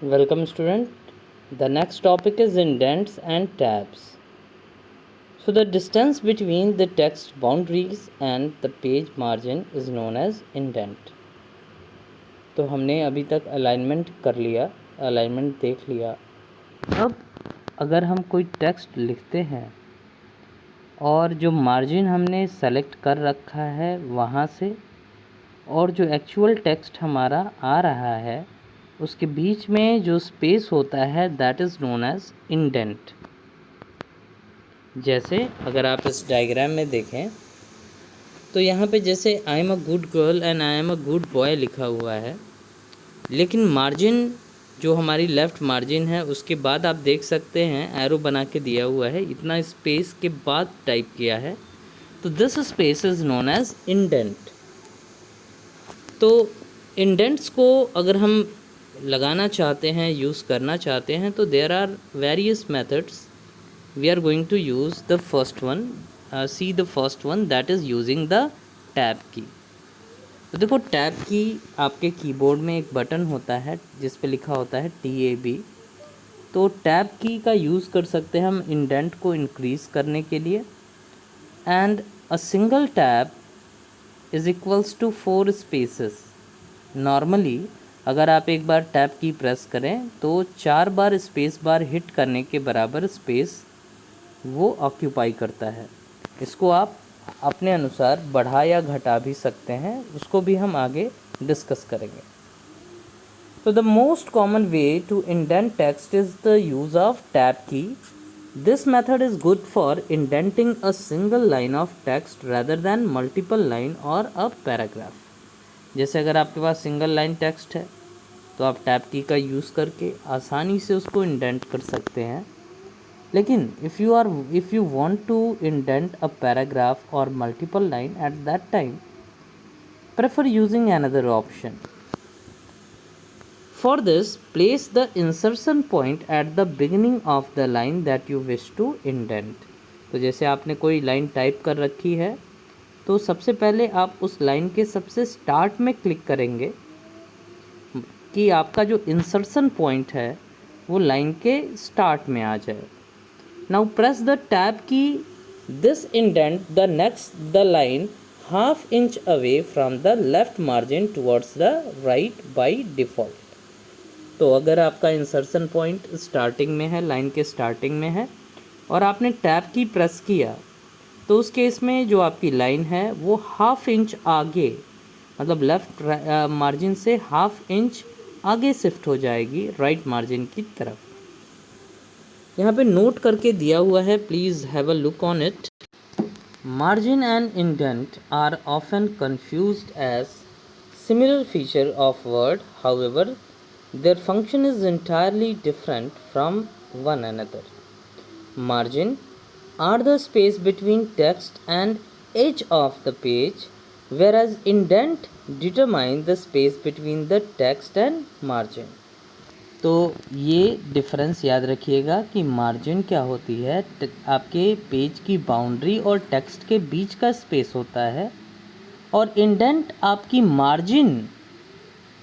Welcome student. The next topic is indents and tabs. So the distance between the text boundaries and the page margin is known as indent. तो हमने अभी तक alignment कर लिया, alignment देख लिया। अब अगर हम कोई टेक्स्ट लिखते हैं और जो मार्जिन हमने सेलेक्ट कर रखा है वहाँ से और जो एक्चुअल टेक्स्ट हमारा आ रहा है उसके बीच में जो स्पेस होता है that is known as indent. जैसे अगर आप इस डायग्राम में देखें तो यहाँ पे जैसे I am a good girl and I am a good boy लिखा हुआ है, लेकिन मार्जिन जो हमारी लेफ़्ट मार्जिन है उसके बाद आप देख सकते हैं एरो बना के दिया हुआ है, इतना स्पेस के बाद टाइप किया है, तो this space is known as indent. तो इंडेंट्स को अगर हम लगाना चाहते हैं, यूज़ करना चाहते हैं, तो there are various methods. We are going to use the first one, see the first one that is using the tab key. तो देखो टैब की आपके कीबोर्ड में एक बटन होता है जिस पे लिखा होता है TAB। तो टैब की का यूज़ कर सकते हैं हम इंडेंट को इंक्रीज़ करने के लिए। And a single tab is equals to 4 spaces. Normally अगर आप एक बार टैब की प्रेस करें तो 4 बार स्पेस बार हिट करने के बराबर स्पेस वो ऑक्यूपाई करता है। इसको आप अपने अनुसार बढ़ा या घटा भी सकते हैं, उसको भी हम आगे डिस्कस करेंगे। तो the most common way to indent text is the use of tab की। This method is good for indenting a single line of text rather than multiple line और अ पैराग्राफ। जैसे अगर आपके पास सिंगल लाइन टेक्स्ट है तो आप tab की का यूज़ करके आसानी से उसको इंडेंट कर सकते हैं। लेकिन if you want to indent a paragraph और multiple line at that time prefer using another option. For this place the insertion point at the beginning of the line that you wish to indent. तो जैसे आपने कोई line type कर रखी है तो सबसे पहले आप उस लाइन के सबसे स्टार्ट में क्लिक करेंगे कि आपका जो इंसर्शन पॉइंट है वो लाइन के स्टार्ट में आ जाए। नाउ प्रेस द टैब की। This indent the next the line half inch away from the left margin towards the right by default. तो अगर आपका इंसर्शन पॉइंट स्टार्टिंग में है, लाइन के स्टार्टिंग में है और आपने टैब की प्रेस किया तो उस केस में जो आपकी लाइन है वो हाफ इंच आगे, मतलब लेफ़्ट मार्जिन से हाफ इंच आगे शिफ्ट हो जाएगी राइट मार्जिन की तरफ। यहाँ पे नोट करके दिया हुआ है, please have a look on it. Margin and indent are often confused as similar feature of word, however their function is entirely different from one another. Margin are the space between text and edge of the page, whereas indent determine the space between the text and margin. तो ये difference याद रखिएगा कि margin क्या होती है, आपके page की बाउंड्री और टेक्स्ट के बीच का स्पेस होता है, और इंडेंट आपकी मार्जिन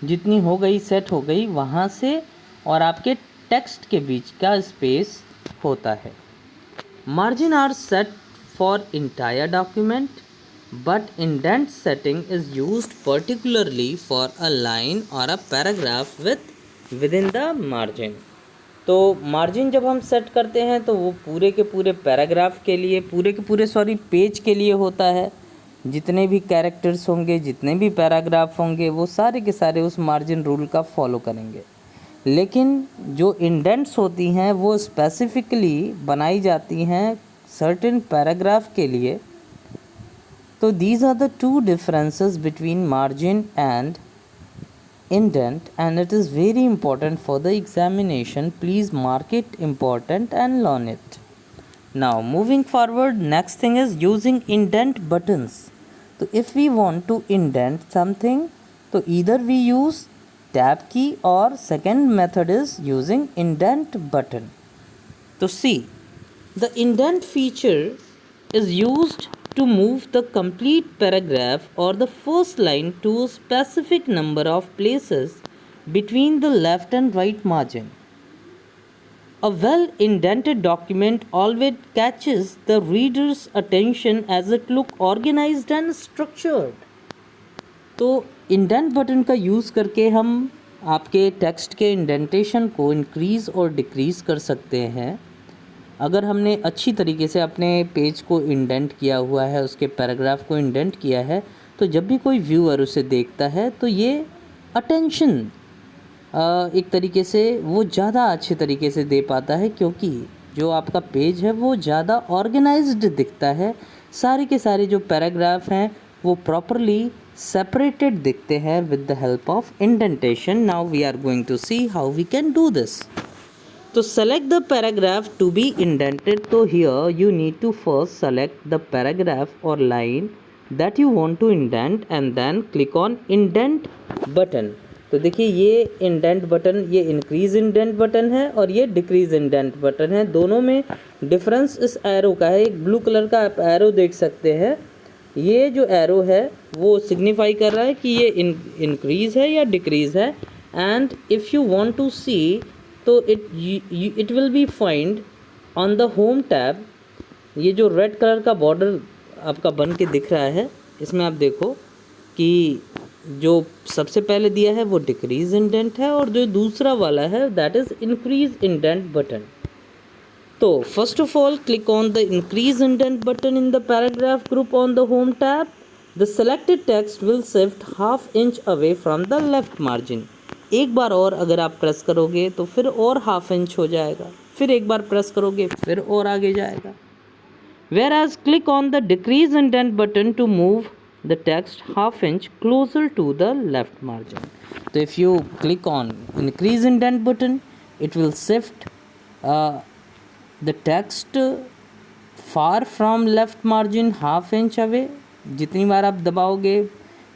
जितनी हो गई सेट हो गई वहाँ से और आपके टेक्स्ट के बीच का स्पेस होता है। Margin are set for entire document but indent setting is used particularly for a line और a paragraph within the margin. तो मार्जिन जब हम सेट करते हैं तो वो पूरे के पूरे पैराग्राफ के लिए, पूरे के पूरे पेज के लिए होता है। जितने भी कैरेक्टर्स होंगे, जितने भी पैराग्राफ होंगे, वो सारे के सारे उस मार्जिन रूल का फॉलो करेंगे। लेकिन जो इंडेंट्स होती हैं वो स्पेसिफिकली बनाई जाती हैं सर्टेन पैराग्राफ के लिए। तो these are the two differences between margin and indent, and it is very important for the examination. Please mark it important and learn it. Now moving forward, next thing is using indent buttons. So if we want to indent something, so either we use tab key or second method is using indent button. So see, the indent feature is used to move the complete paragraph or the first line to a specific number of places between the left and right margin. A well-indented document always catches the reader's attention as it look organized and structured. तो indent button का use करके हम आपके text के indentation को increase और decrease कर सकते हैं। अगर हमने अच्छी तरीके से अपने पेज को इंडेंट किया हुआ है, उसके पैराग्राफ को इंडेंट किया है, तो जब भी कोई व्यूअर उसे देखता है तो ये अटेंशन एक तरीके से वो ज़्यादा अच्छे तरीके से दे पाता है, क्योंकि जो आपका पेज है वो ज़्यादा ऑर्गेनाइज्ड दिखता है। सारे के सारे जो पैराग्राफ हैं वो प्रॉपरली सेपरेटेड दिखते हैं with the help of indentation. Now we are going to see how we can do this. तो select the paragraph to be indented. तो here you need to first select the paragraph और line that you want to indent and then click on indent button. तो देखिए ये indent button, ये increase indent button है और ये decrease indent button है। दोनों में डिफरेंस इस एरो का है। एक ब्लू कलर का आप एरो देख सकते हैं। ये जो एरो है वो सिग्निफाई कर रहा है कि ये इंक्रीज़ है या डिक्रीज़ है। And if you want to see तो it will be find on the home tab. ये जो रेड कलर का बॉर्डर आपका बन के दिख रहा है, इसमें आप देखो कि जो सबसे पहले दिया है वो डिक्रीज़ इंडेंट है और जो दूसरा वाला है that is increase indent button. तो first of all click on the increase indent button in the paragraph group on the home tab. The selected text will shift half inch away from the left margin. एक बार और अगर आप press करोगे तो फिर और हाफ इंच हो जाएगा, फिर एक बार प्रेस करोगे फिर और आगे जाएगा। Whereas click on the decrease indent button to move the text half inch closer to the left margin. So if you click on increase indent button, it will shift the text far from left margin half inch away. जितनी बार आप दबाओगे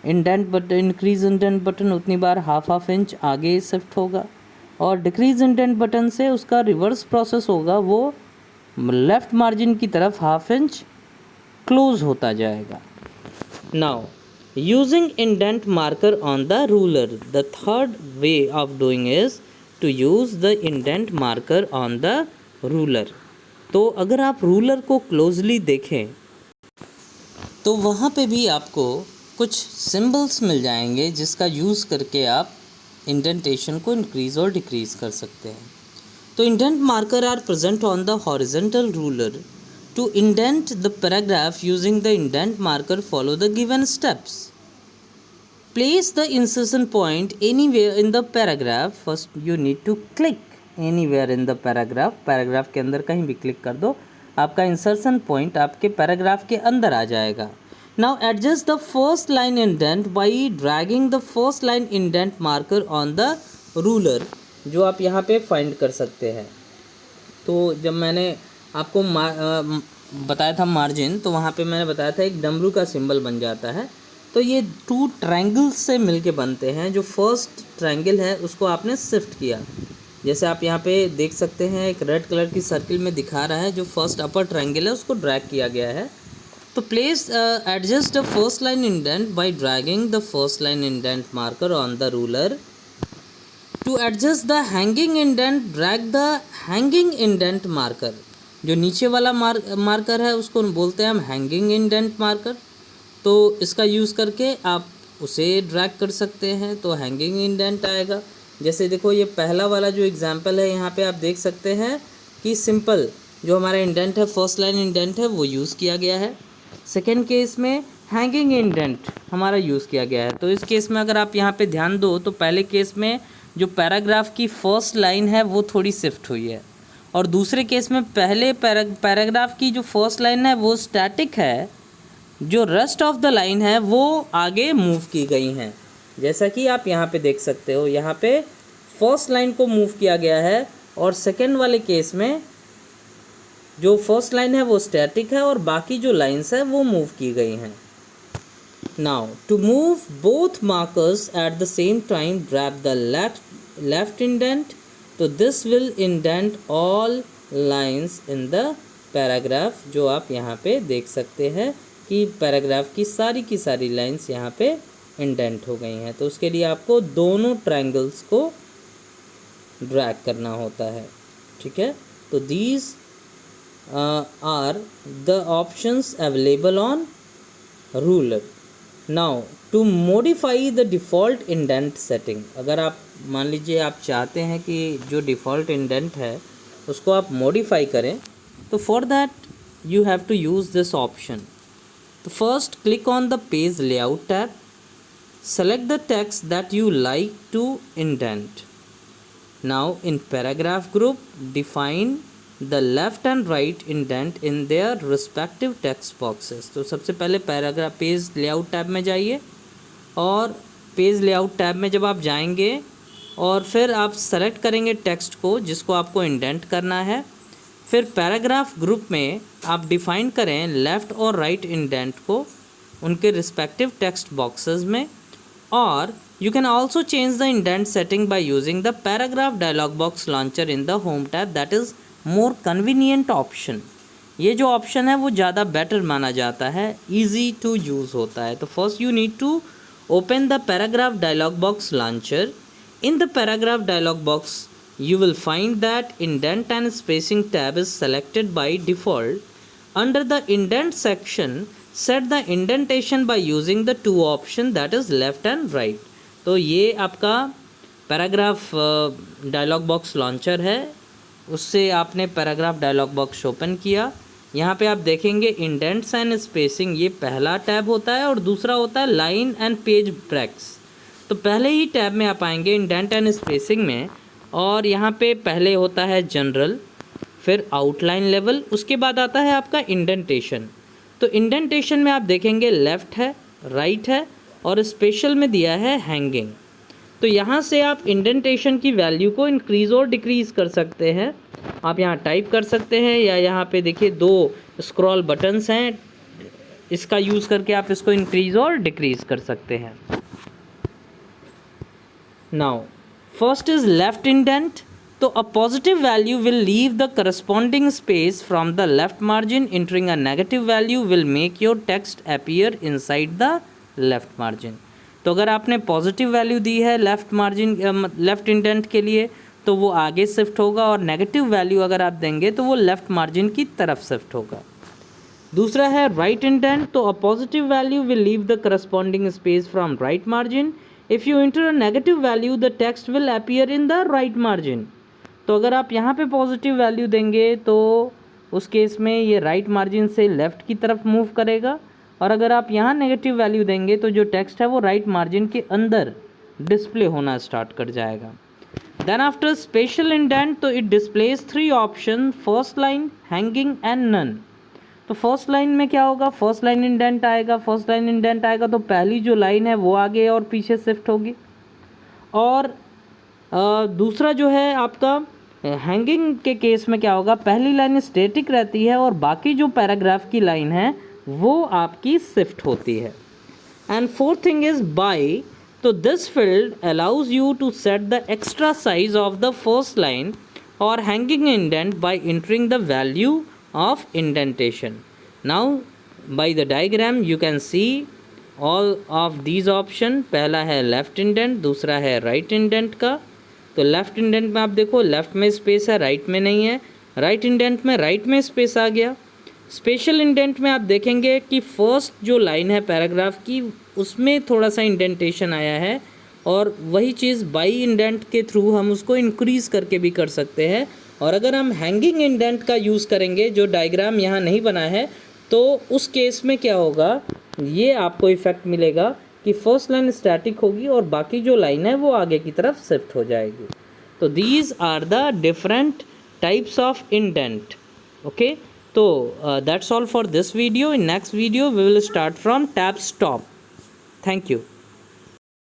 indent button, increase indent button, उतनी बार half inch आगे shift होगा। और decrease indent button से उसका रिवर्स प्रोसेस होगा, वो लेफ़्ट मार्जिन की तरफ हाफ इंच क्लोज होता जाएगा। Now using indent marker on the ruler, the third way of doing is to use the indent marker on the ruler. तो अगर आप रूलर को क्लोजली देखें तो वहाँ पे भी आपको कुछ सिंबल्स मिल जाएंगे जिसका यूज़ करके आप इंडेंटेशन को इंक्रीज़ और डिक्रीज़ कर सकते हैं। तो indent marker are present on the horizontal ruler. To indent the paragraph using the indent marker follow the given steps. Place the insertion point anywhere in the paragraph. First you need to click anywhere in the paragraph. Paragraph के अंदर कहीं भी click कर दो, आपका insertion point आपके paragraph के अंदर आ जाएगा। Now adjust the first line indent by dragging the first line indent marker on the ruler, जो आप यहाँ पे फाइंड कर सकते हैं। तो जब मैंने आपको बताया था मार्जिन, तो वहाँ पे मैंने बताया था एक डमरू का सिंबल बन जाता है। तो ये टू ट्रायंगल्स से मिलके बनते हैं। जो फर्स्ट ट्रायंगल है उसको आपने शिफ्ट किया, जैसे आप यहाँ पे देख सकते हैं एक रेड कलर की सर्किल में दिखा रहा है। जो फर्स्ट अपर ट्रायंगल है उसको ड्रैग किया गया है। तो place adjust the first line indent by dragging the first line indent marker on the ruler. To adjust the hanging indent drag the hanging indent marker. जो नीचे वाला मार्कर है उसको बोलते हैं हम हैंगिंग इंडेंट मार्कर। तो इसका यूज़ करके आप उसे ड्रैग कर सकते हैं तो हैंगिंग इंडेंट आएगा। जैसे देखो ये पहला वाला जो एग्जांपल है, यहाँ पे आप देख सकते हैं कि सिंपल जो हमारा इंडेंट है, फर्स्ट लाइन इंडेंट है, वो यूज़ किया गया है। सेकेंड केस में हैंगिंग इंडेंट हमारा यूज़ किया गया है। तो इस केस में अगर आप यहाँ पे ध्यान दो तो पहले केस में जो पैराग्राफ की फर्स्ट लाइन है वो थोड़ी शिफ्ट हुई है, और दूसरे केस में पहले पैराग्राफ की जो फर्स्ट लाइन है वो स्टैटिक है, जो रेस्ट ऑफ द लाइन है वो आगे मूव की गई हैं। जैसा कि आप यहाँ पे देख सकते हो, यहाँ पे फर्स्ट लाइन को मूव किया गया है और सेकेंड वाले केस में जो फर्स्ट लाइन है वो स्टैटिक है और बाकी जो लाइन्स है वो मूव की गई हैं। Now to move both markers at the same time grab the left indent. तो this will indent all lines in the paragraph. जो आप यहाँ पे देख सकते हैं कि पैराग्राफ की सारी लाइन्स यहाँ पे इंडेंट हो गई हैं। तो उसके लिए आपको दोनों ट्रायंगल्स को ड्रैग करना होता है, ठीक है। तो these are the options available on ruler. Now to modify the default indent setting, अगर आप मान लीजिए आप चाहते हैं कि जो डिफ़ॉल्ट इंडेंट है उसको आप मॉडिफाई करें, तो for that you have to use this option. तो first click on the page layout tab, select the text that you like to indent. Now in paragraph group, define the left and right indent in their respective text boxes. तो सबसे पहले paragraph page layout tab में जाइए, और page layout tab में जब आप जाएंगे और फिर आप सेलेक्ट करेंगे टेक्स्ट को जिसको आपको इंडेंट करना है, फिर पैराग्राफ ग्रुप में आप डिफ़ाइन करें लेफ़्ट और राइट इंडेंट को उनके रिस्पेक्टिव टेक्स्ट बॉक्सेस में। और you can also change the indent setting by using the paragraph dialog box launcher in the home tab, that is more convenient option। ये जो ऑप्शन है वो ज़्यादा बेटर माना जाता है, easy to use होता है। तो first you need to open the paragraph dialog box launcher। In the paragraph dialog box you will find that indent and spacing tab is selected by default। Under the indent section set the indentation by using the two option, that is left and right। तो ये आपका paragraph dialogue box launcher है, उससे आपने paragraph dialogue box open किया। यहाँ पे आप देखेंगे इंडेंट्स एंड स्पेसिंग, ये पहला टैब होता है, और दूसरा होता है लाइन एंड पेज ब्रेक्स। तो पहले ही टैब में आप आएंगे इंडेंट एंड स्पेसिंग में, और यहाँ पे पहले होता है जनरल, फिर आउटलाइन लेवल, उसके बाद आता है आपका इंडेंटेशन। तो इंडेंटेशन में आप देखेंगे लेफ़्ट है, राइट है, और स्पेशल में दिया है हैंगिंग। तो यहाँ से आप इंडेंटेशन की वैल्यू को इंक्रीज़ और डिक्रीज़ कर सकते हैं। आप यहाँ टाइप कर सकते हैं, या यहाँ पे देखिए दो स्क्रॉल बटन्स हैं, इसका यूज़ करके आप इसको इंक्रीज़ और डिक्रीज़ कर सकते हैं। Now first is left indent. तो a positive value will leave the corresponding space from the left margin, entering a negative value will make your text appear inside the left margin। तो अगर आपने positive value दी है left margin left indent के लिए तो वो आगे shift होगा, और नेगेटिव वैल्यू अगर आप देंगे तो वो लेफ़्ट मार्जिन की तरफ शिफ्ट होगा। दूसरा है राइट इंडेंट। तो a positive value will leave the corresponding space from right margin, if you enter a negative value the text will appear in the right margin. तो अगर आप यहाँ पे पॉजिटिव वैल्यू देंगे तो उस केस में ये राइट मार्जिन से लेफ़्ट की तरफ मूव करेगा, और अगर आप यहाँ नेगेटिव वैल्यू देंगे तो जो टेक्स्ट है वो राइट मार्जिन के अंदर डिस्प्ले होना स्टार्ट कर जाएगा। देन आफ्टर स्पेशल इंडेंट, तो it displays three option, first line, hanging and none. तो फर्स्ट लाइन में क्या होगा, फर्स्ट लाइन इंडेंट आएगा। फर्स्ट लाइन इंडेंट आएगा तो पहली जो लाइन है वो आगे और पीछे शिफ्ट होगी, और दूसरा जो है आपका हैंगिंग के केस में क्या होगा, पहली लाइन स्टैटिक रहती है और बाकी जो पैराग्राफ की लाइन है वो आपकी शिफ्ट होती है। And fourth thing is by. तो this field allows you to set the extra size of the first line और hanging indent by entering the value of indentation. Now by the diagram you can see all of these option. पहला है left indent, दूसरा है right indent का। तो left indent में आप देखो लेफ़्ट में स्पेस है, राइट में नहीं है। राइट इंडेंट में राइट में स्पेस आ गया। स्पेशल इंडेंट में आप देखेंगे कि फर्स्ट जो लाइन है पैराग्राफ की उसमें थोड़ा सा इंडेंटेशन आया है, और वही चीज़ बाई इंडेंट के थ्रू हम उसको इंक्रीज़ करके भी कर सकते हैं। और अगर हम हैंगिंग इंडेंट का यूज़ करेंगे, जो डायग्राम यहाँ नहीं बना है, तो उस केस में क्या होगा, ये आपको इफ़ेक्ट मिलेगा कि फर्स्ट लाइन स्टैटिक होगी और बाकी जो लाइन है वो आगे की तरफ शिफ्ट हो जाएगी। तो these are the different types of indent. Okay, तो that's all for this video. In next video we will start from tab stop. Thank you.